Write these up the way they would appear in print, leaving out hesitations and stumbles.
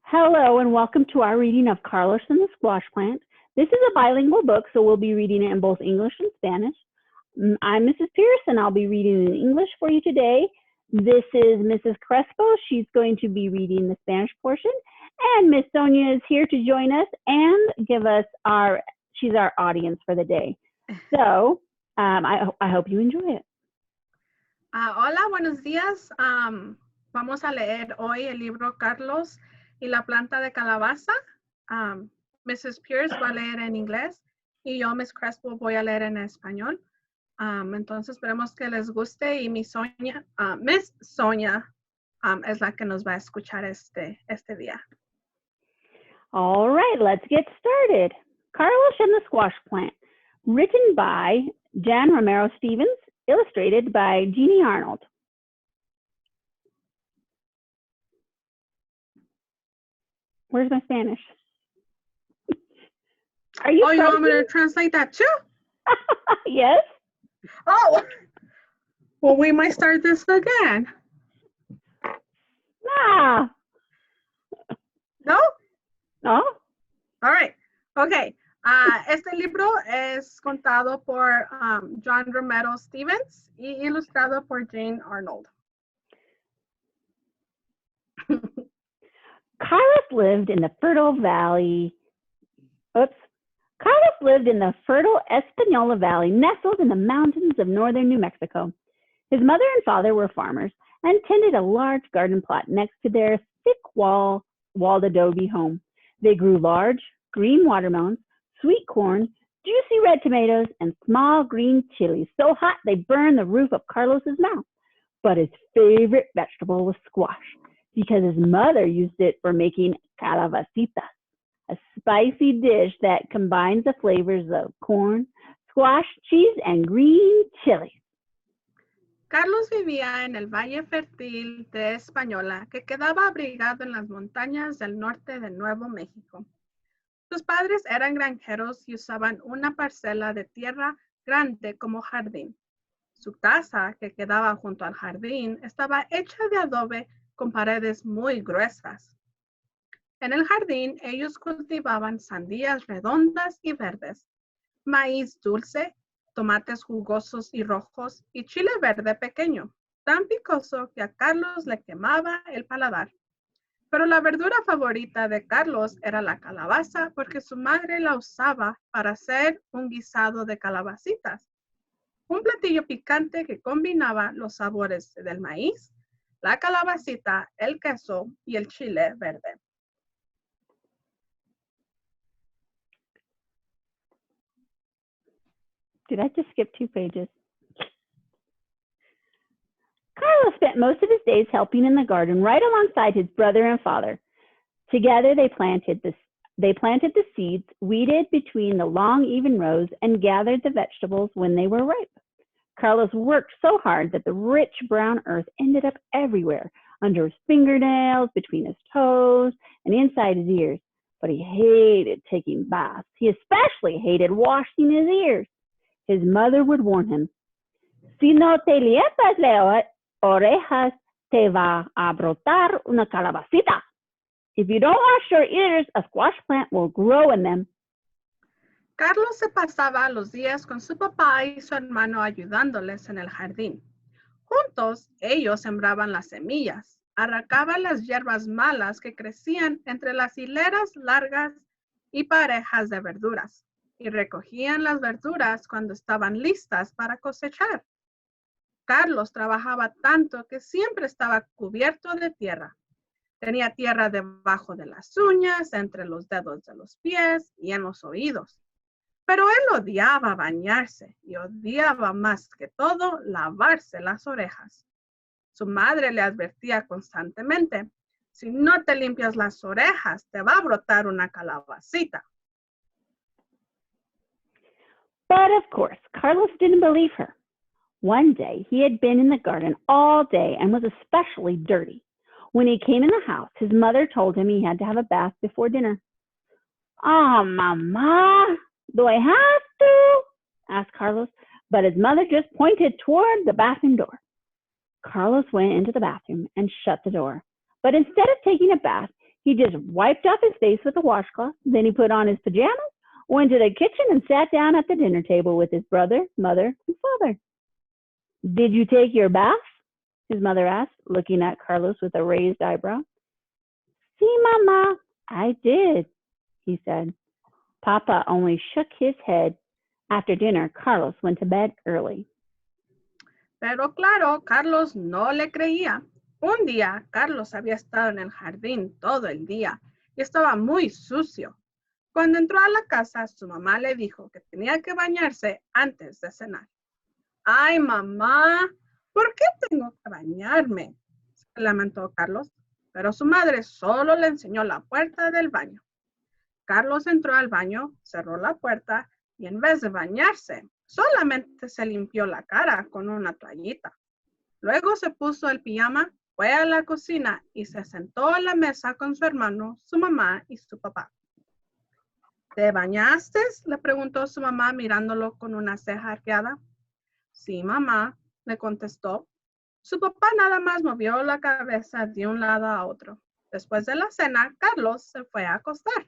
Hello and welcome to our reading of Carlos and the Squash Plant. This is a bilingual book, so we'll be reading it in both English and Spanish. I'm Mrs. Pierce and I'll be reading in English for you today. This is Mrs. Crespo. She's going to be reading the Spanish portion. And Miss Sonja is here to join us and give us she's our audience for the day. So I hope you enjoy it. Hola, buenos días. Vamos a leer hoy el libro Carlos y la planta de calabaza. Mrs. Pierce va a leer en inglés y yo, Miss Crespo, voy a leer en español. Entonces esperemos que les guste y Miss Sonja es la que nos va a escuchar este día. All right, let's get started. Carlos and the Squash Plant, written by Jan Romero Stevens, illustrated by Jeannie Arnold. Where's my Spanish? You want me to translate that too? Yes. Oh, well, we might start this again. Nah. No? No? All right. Okay. Este libro es contado por John Romero Stevens y ilustrado por Jane Arnold. Carlos lived in the fertile Espanola Valley, nestled in the mountains of northern New Mexico. His mother and father were farmers and tended a large garden plot next to their thick walled adobe home. They grew large green watermelons, sweet corn, juicy red tomatoes, and small green chilies so hot they burned the roof of Carlos's mouth. But his favorite vegetable was squash, because his mother used it for making calabacitas, a spicy dish that combines the flavors of corn, squash, cheese, and green chilies. Carlos vivía en el Valle Fértil de Española, que quedaba abrigado en las montañas del norte de Nuevo México. Sus padres eran granjeros y usaban una parcela de tierra grande como jardín. Su casa, que quedaba junto al jardín, estaba hecha de adobe con paredes muy gruesas. En el jardín, ellos cultivaban sandías redondas y verdes, maíz dulce, tomates jugosos y rojos y chile verde pequeño, tan picoso que a Carlos le quemaba el paladar. Pero la verdura favorita de Carlos era la calabaza porque su madre la usaba para hacer un guisado de calabacitas, un platillo picante que combinaba los sabores del maíz, la calabacita, el queso y el chile verde. Did I just skip 2 pages? Carlos spent most of his days helping in the garden right alongside his brother and father. Together they planted the seeds, weeded between the long, even rows, and gathered the vegetables when they were ripe. Carlos worked so hard that the rich brown earth ended up everywhere, under his fingernails, between his toes, and inside his ears. But he hated taking baths. He especially hated washing his ears. His mother would warn him, "Si no te lietas las orejas, te va a brotar una calabacita. If you don't wash your ears, a squash plant will grow in them." Carlos se pasaba los días con su papá y su hermano ayudándoles en el jardín. Juntos, ellos sembraban las semillas, arrancaban las hierbas malas que crecían entre las hileras largas y parejas de verduras, y recogían las verduras cuando estaban listas para cosechar. Carlos trabajaba tanto que siempre estaba cubierto de tierra. Tenía tierra debajo de las uñas, entre los dedos de los pies y en los oídos. Pero él odiaba bañarse y odiaba más que todo lavarse las orejas. Su madre le advertía constantemente, "Si no te limpias las orejas, te va a brotar una calabacita." But of course, Carlos didn't believe her. One day, he had been in the garden all day and was especially dirty. When he came in the house, his mother told him he had to have a bath before dinner. "Oh, Mama, do I have to?" asked Carlos, but his mother just pointed toward the bathroom door. Carlos went into the bathroom and shut the door. But instead of taking a bath, He just wiped off his face with a washcloth. Then he put on his pajamas, went to the kitchen, and sat down at the dinner table with his brother, mother, and father. Did you take your bath? His mother asked, looking at Carlos with a raised eyebrow. Sí, Mama, I did, he said. Papa only shook his head. After dinner, Carlos went to bed early. Pero claro, Carlos no le creía. Un día, Carlos había estado en el jardín todo el día y estaba muy sucio. Cuando entró a la casa, su mamá le dijo que tenía que bañarse antes de cenar. ¡Ay, mamá! ¿Por qué tengo que bañarme?, se lamentó Carlos, pero su madre solo le enseñó la puerta del baño. Carlos entró al baño, cerró la puerta y en vez de bañarse, solamente se limpió la cara con una toallita. Luego se puso el pijama, fue a la cocina y se sentó a la mesa con su hermano, su mamá y su papá. ¿Te bañaste?, le preguntó su mamá mirándolo con una ceja arqueada. Sí, mamá, le contestó. Su papá nada más movió la cabeza de un lado a otro. Después de la cena, Carlos se fue a acostar.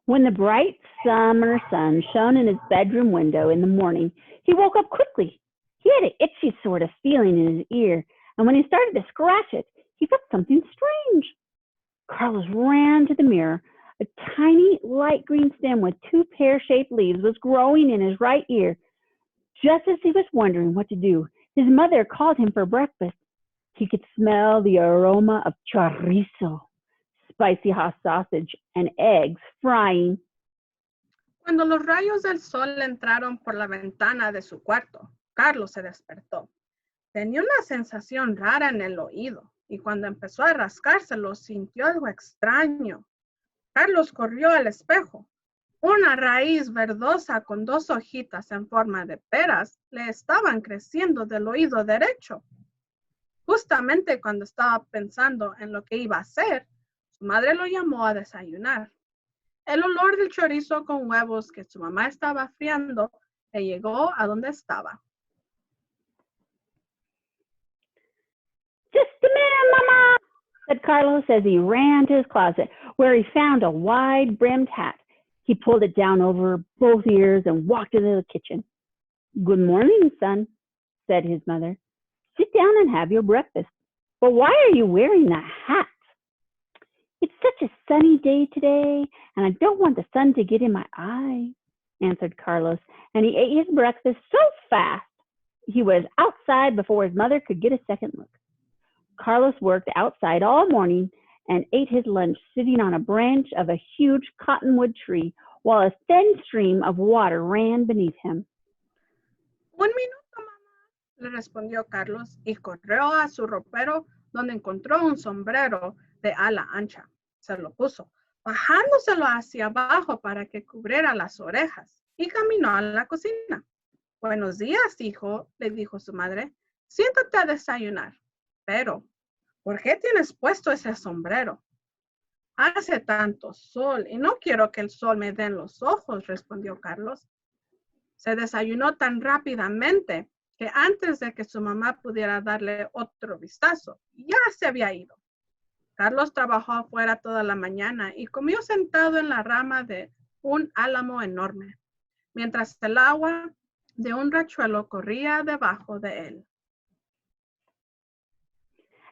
When the bright summer sun shone in his bedroom window in the morning, he woke up quickly. He had an itchy sort of feeling in his ear, and when he started to scratch it, he felt something strange. Carlos ran to the mirror. A tiny light green stem with two pear-shaped leaves was growing in his right ear. Just as he was wondering what to do, his mother called him for breakfast. He could smell the aroma of chorizo, spicy hot sausage, and eggs frying. Cuando los rayos del sol entraron por la ventana de su cuarto, Carlos se despertó. Tenía una sensación rara en el oído y cuando empezó a rascárselo sintió algo extraño. Carlos corrió al espejo. Una raíz verdosa con dos hojitas en forma de peras le estaban creciendo del oído derecho. Justamente cuando estaba pensando en lo que iba a hacer, su madre lo llamó a desayunar. El olor del chorizo con huevos que su mamá estaba friando le llegó a donde estaba. Just a minute, Mama, said Carlos as he ran to his closet, where he found a wide-brimmed hat. He pulled it down over both ears and walked into the kitchen. Good morning, son, said his mother. Sit down and have your breakfast. But why are you wearing that hat? It's such a sunny day today, and I don't want the sun to get in my eye, answered Carlos, and he ate his breakfast so fast he was outside before his mother could get a second look. Carlos worked outside all morning and ate his lunch sitting on a branch of a huge cottonwood tree while a thin stream of water ran beneath him. Un minuto, mamá, le respondió Carlos y corrió a su ropero donde encontró un sombrero de ala ancha. Se lo puso, bajándoselo hacia abajo para que cubriera las orejas y caminó a la cocina. Buenos días, hijo, le dijo su madre. Siéntate a desayunar. Pero, ¿por qué tienes puesto ese sombrero? Hace tanto sol y no quiero que el sol me dé en los ojos, respondió Carlos. Se desayunó tan rápidamente que antes de que su mamá pudiera darle otro vistazo, ya se había ido. Carlos trabajó afuera toda la mañana y comió sentado en la rama de un álamo enorme, mientras el agua de un riachuelo corría debajo de él.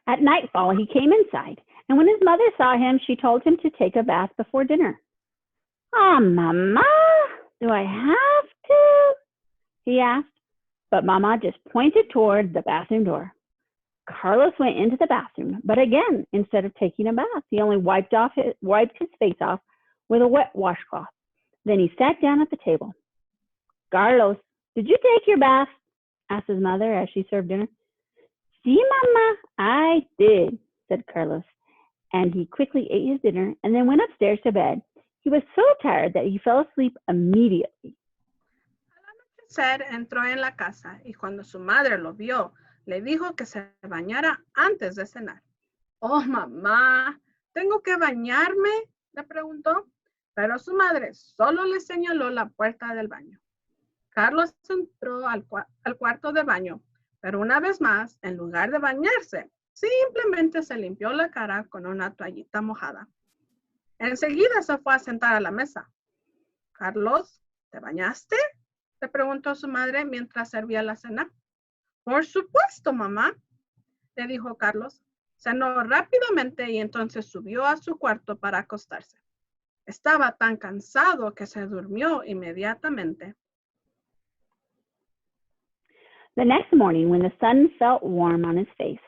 At nightfall, he came inside, and when his mother saw him, she told him to take a bath before dinner. Ah, Mama, do I have to? He asked, but Mama just pointed toward the bathroom door. Carlos went into the bathroom, but again, instead of taking a bath, he only wiped his face off with a wet washcloth. Then he sat down at the table. Carlos, did you take your bath? Asked his mother as she served dinner. Sí, Mama, I did, said Carlos, and he quickly ate his dinner and then went upstairs to bed. He was so tired that he fell asleep immediately. Al anochecer entró en la casa y cuando su madre lo vio, le dijo que se bañara antes de cenar. Oh, mamá, ¿tengo que bañarme?, le preguntó, pero su madre solo le señaló la puerta del baño. Carlos entró al cuarto de baño, pero una vez más, en lugar de bañarse, Simplemente se limpió la cara con una toallita mojada. Enseguida se fue a sentar a la mesa. Carlos, ¿te bañaste?, le preguntó su madre mientras servía la cena. Por supuesto, mamá, le dijo Carlos. Cenó rápidamente y entonces subió a su cuarto para acostarse. Estaba tan cansado que se durmió inmediatamente. The next morning, when the sun felt warm on his face,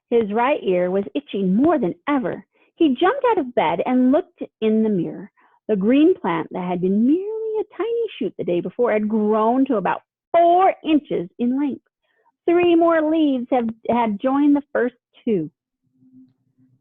his right ear was itching more than ever. He jumped out of bed and looked in the mirror. The green plant that had been merely a tiny shoot the day before had grown to about 4 inches in length. 3 more leaves had joined the first 2.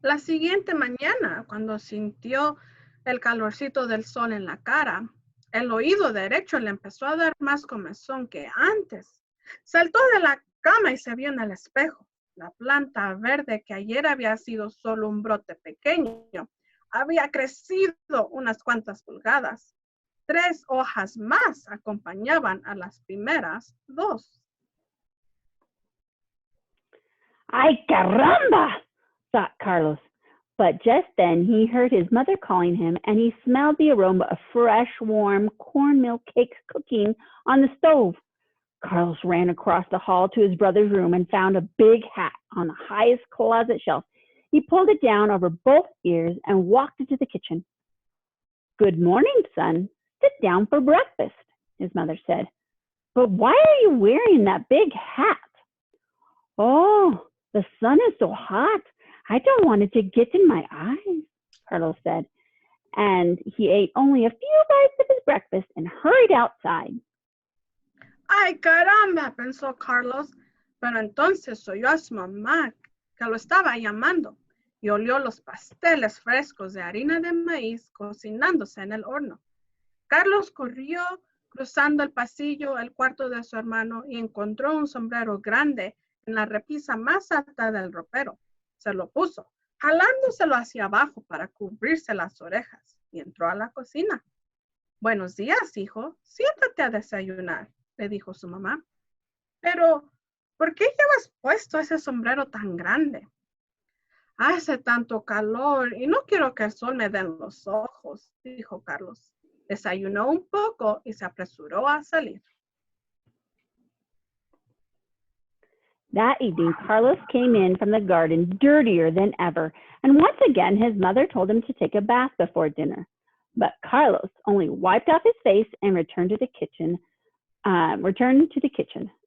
La siguiente mañana, cuando sintió el calorcito del sol en la cara, el oído derecho le empezó a dar más comezón que antes. Saltó de la cama y se vio en el espejo. La planta verde que ayer había sido solo un brote pequeño, había crecido unas cuantas pulgadas. 3 hojas más acompañaban a las primeras 2. ¡Ay, caramba! Thought Carlos. But just then he heard his mother calling him, and he smelled the aroma of fresh, warm cornmeal cakes cooking on the stove. Carlos ran across the hall to his brother's room and found a big hat on the highest closet shelf. He pulled it down over both ears and walked into the kitchen. Good morning, son. Sit down for breakfast, his mother said. But why are you wearing that big hat? Oh, the sun is so hot. I don't want it to get in my eyes, Carlos said. And he ate only a few bites of his breakfast and hurried outside. ¡Ay, caramba!, pensó Carlos, pero entonces oyó a su mamá que lo estaba llamando y olió los pasteles frescos de harina de maíz cocinándose en el horno. Carlos corrió cruzando el pasillo al cuarto de su hermano y encontró un sombrero grande en la repisa más alta del ropero. Se lo puso, jalándoselo hacia abajo para cubrirse las orejas, y entró a la cocina. Buenos días, hijo. Siéntate a desayunar, le dijo su mamá. Pero, ¿por qué llevas puesto ese sombrero tan grande? Hace tanto calor y no quiero que el sol me dé en los ojos, dijo Carlos. Desayunó un poco y se apresuró a salir. That evening, Carlos came in from the garden dirtier than ever, and once again his mother told him to take a bath before dinner. But Carlos only wiped off his face and returned to the kitchen,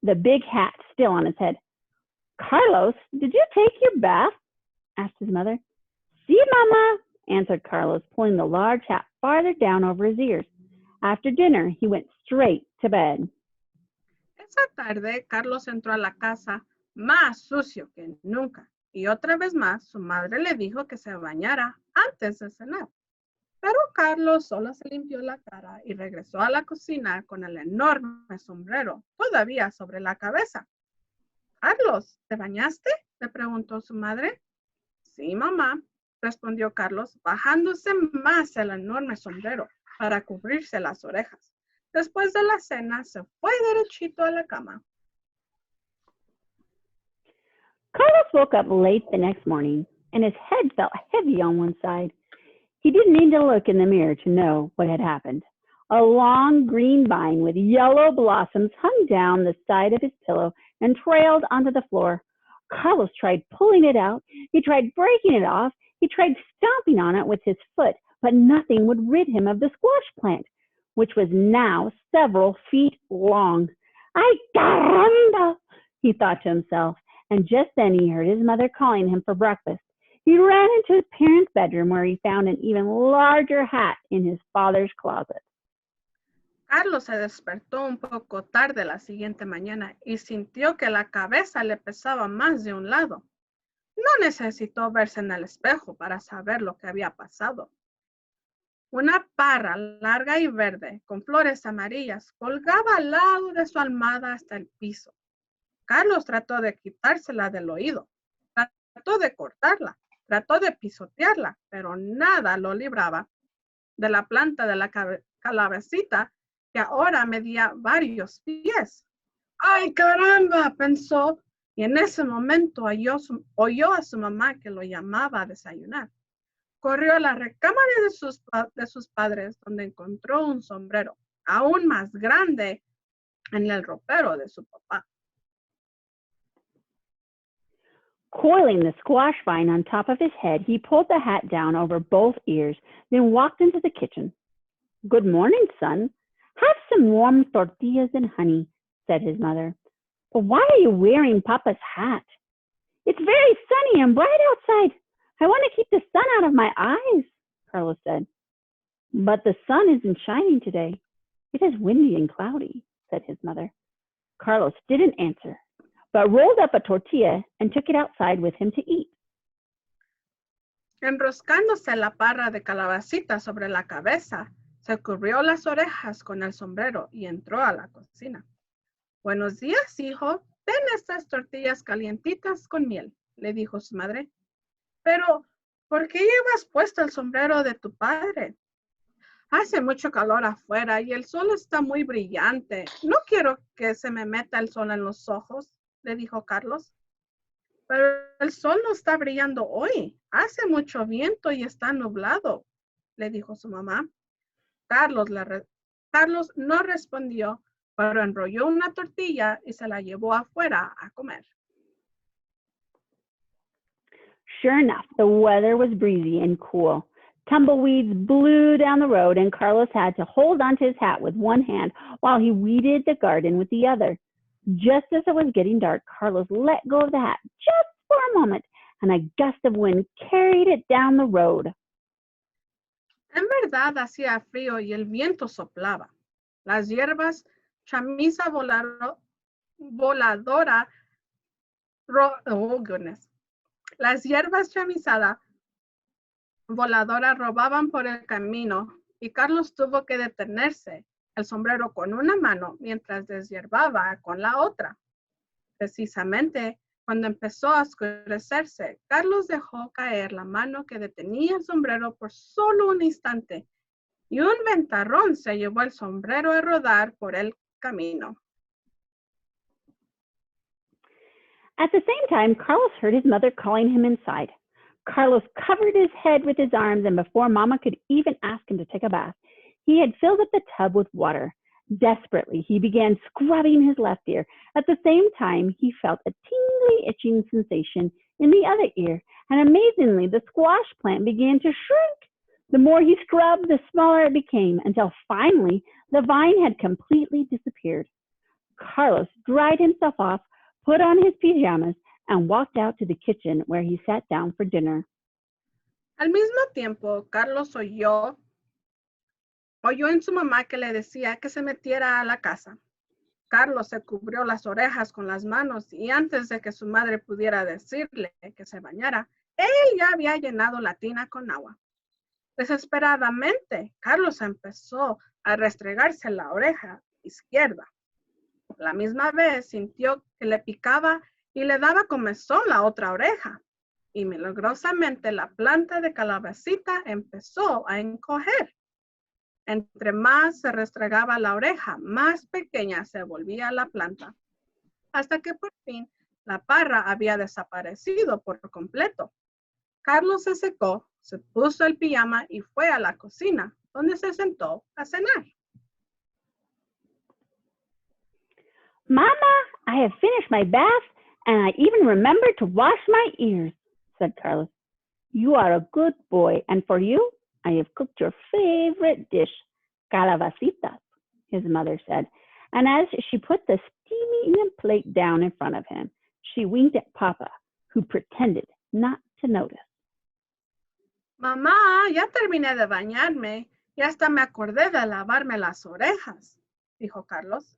the big hat still on his head. Carlos, did you take your bath? Asked his mother. Sí, Mama, answered Carlos, pulling the large hat farther down over his ears. After dinner, he went straight to bed. Esa tarde, Carlos entró a la casa más sucio que nunca, y otra vez más su madre le dijo que se bañara antes de cenar. Pero Carlos solo se limpió la cara y regresó a la cocina con el enorme sombrero todavía sobre la cabeza. Carlos, ¿te bañaste?, le preguntó su madre. Sí, mamá, respondió Carlos, bajándose más el enorme sombrero para cubrirse las orejas. Después de la cena, se fue derechito a la cama. Carlos woke up late the next morning, and his head felt heavy on one side. He didn't need to look in the mirror to know what had happened. A long green vine with yellow blossoms hung down the side of his pillow and trailed onto the floor. Carlos tried pulling it out. He tried breaking it off. He tried stomping on it with his foot, but nothing would rid him of the squash plant, which was now several feet long. Ay, caramba, he thought to himself, and just then he heard his mother calling him for breakfast. He ran into his parents' bedroom where he found an even larger hat in his father's closet. Carlos se despertó un poco tarde la siguiente mañana y sintió que la cabeza le pesaba más de un lado. No necesitó verse en el espejo para saber lo que había pasado. Una parra larga y verde con flores amarillas colgaba al lado de su almohada hasta el piso. Carlos trató de quitársela del oído, trató de cortarla, trató de pisotearla, pero nada lo libraba de la planta de la calabacita que ahora medía varios pies. ¡Ay, caramba!, pensó. y en ese momento oyó a su mamá que lo llamaba a desayunar. Corrió a la recámara de sus padres, donde encontró un sombrero aún más grande en el ropero de su papá. Coiling the squash vine on top of his head, he pulled the hat down over both ears, then walked into the kitchen. Good morning, son. Have some warm tortillas and honey, said his mother. But why are you wearing Papa's hat? It's very sunny and bright outside. I want to keep the sun out of my eyes, Carlos said. But the sun isn't shining today. It is windy and cloudy, said his mother. Carlos didn't answer, but rolled up a tortilla and took it outside with him to eat. Enroscándose la parra de calabacita sobre la cabeza, se cubrió las orejas con el sombrero y entró a la cocina. Buenos días, hijo. Ten estas tortillas calientitas con miel, le dijo su madre. Pero, ¿por qué llevas puesto el sombrero de tu padre? Hace mucho calor afuera y el sol está muy brillante. No quiero que se me meta el sol en los ojos, le dijo Carlos. Pero el sol no está brillando hoy. Hace mucho viento y está nublado, le dijo su mamá. Carlos no respondió, pero enrolló una tortilla y se la llevó afuera a comer. Sure enough, the weather was breezy and cool. Tumbleweeds blew down the road, and Carlos had to hold onto his hat with one hand while he weeded the garden with the other. Just as it was getting dark, Carlos let go of the hat just for a moment, and a gust of wind carried it down the road. En verdad hacía frío y el viento soplaba. Las hierbas chamisa voladora, oh goodness. Las hierbas chamisadas voladoras robaban por el camino y Carlos tuvo que detenerse, el sombrero con una mano mientras deshierbaba con la otra. Precisamente cuando empezó a oscurecerse, Carlos dejó caer la mano que detenía el sombrero por solo un instante y un ventarrón se llevó el sombrero a rodar por el camino. At the same time, Carlos heard his mother calling him inside. Carlos covered his head with his arms, and before Mama could even ask him to take a bath, he had filled up the tub with water. Desperately, he began scrubbing his left ear. At the same time, he felt a tingly, itching sensation in the other ear, and amazingly, the squash plant began to shrink. The more he scrubbed, the smaller it became, until finally, the vine had completely disappeared. Carlos dried himself off, put on his pajamas, and walked out to the kitchen where he sat down for dinner. Al mismo tiempo, Carlos oyó en su mamá que le decía que se metiera a la casa. Carlos se cubrió las orejas con las manos y antes de que su madre pudiera decirle que se bañara, él ya había llenado la tina con agua. Desesperadamente, Carlos empezó a restregarse la oreja izquierda. La misma vez sintió que le picaba y le daba comezón la otra oreja. Y milagrosamente la planta de calabacita empezó a encoger. Entre más se restregaba la oreja, más pequeña se volvía la planta, hasta que por fin la parra había desaparecido por completo. Carlos se secó, se puso el pijama y fue a la cocina, donde se sentó a cenar. Mama, I have finished my bath, and I even remembered to wash my ears, said Carlos. You are a good boy, and for you, I have cooked your favorite dish, calabacitas, his mother said. And as she put the steaming plate down in front of him, she winked at Papa, who pretended not to notice. Mamá, ya terminé de bañarme y hasta me acordé de lavarme las orejas, dijo Carlos.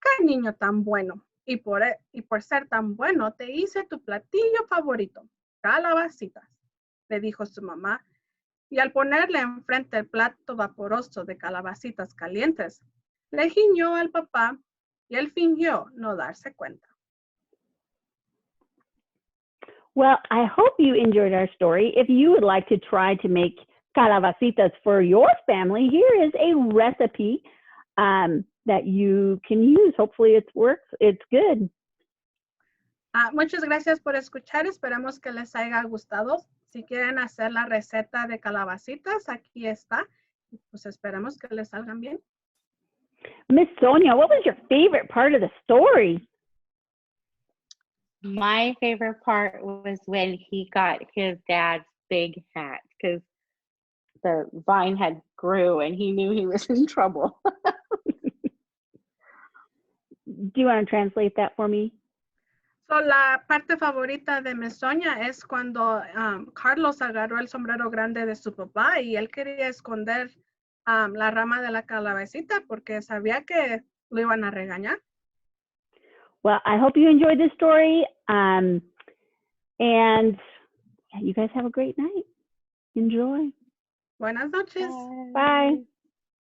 ¡Qué niño tan bueno! Y por ser tan bueno, te hice tu platillo favorito, calabacitas, le dijo su mamá. Y al ponerle enfrente el plato vaporoso de calabacitas calientes, le giñó al papá y él fingió no darse cuenta. Well, I hope you enjoyed our story. If you would like to try to make calabacitas for your family, here is a recipe that you can use. Hopefully it works. It's good. Muchas gracias por escuchar. Esperamos que les haya gustado. Si quieren hacer la receta de calabacitas, aquí está. Pues esperamos que les salgan bien. Miss Sonja, what was your favorite part of the story? My favorite part was when he got his dad's big hat because the vine had grew and he knew he was in trouble. Do you want to translate that for me? So, la parte favorita de Miss Sonja es cuando Carlos agarró el sombrero grande de su papá y él quería esconder la rama de la calabacita porque sabía que lo iban a regañar. Well, I hope you enjoyed this story. And you guys have a great night. Enjoy. Buenas noches. Bye.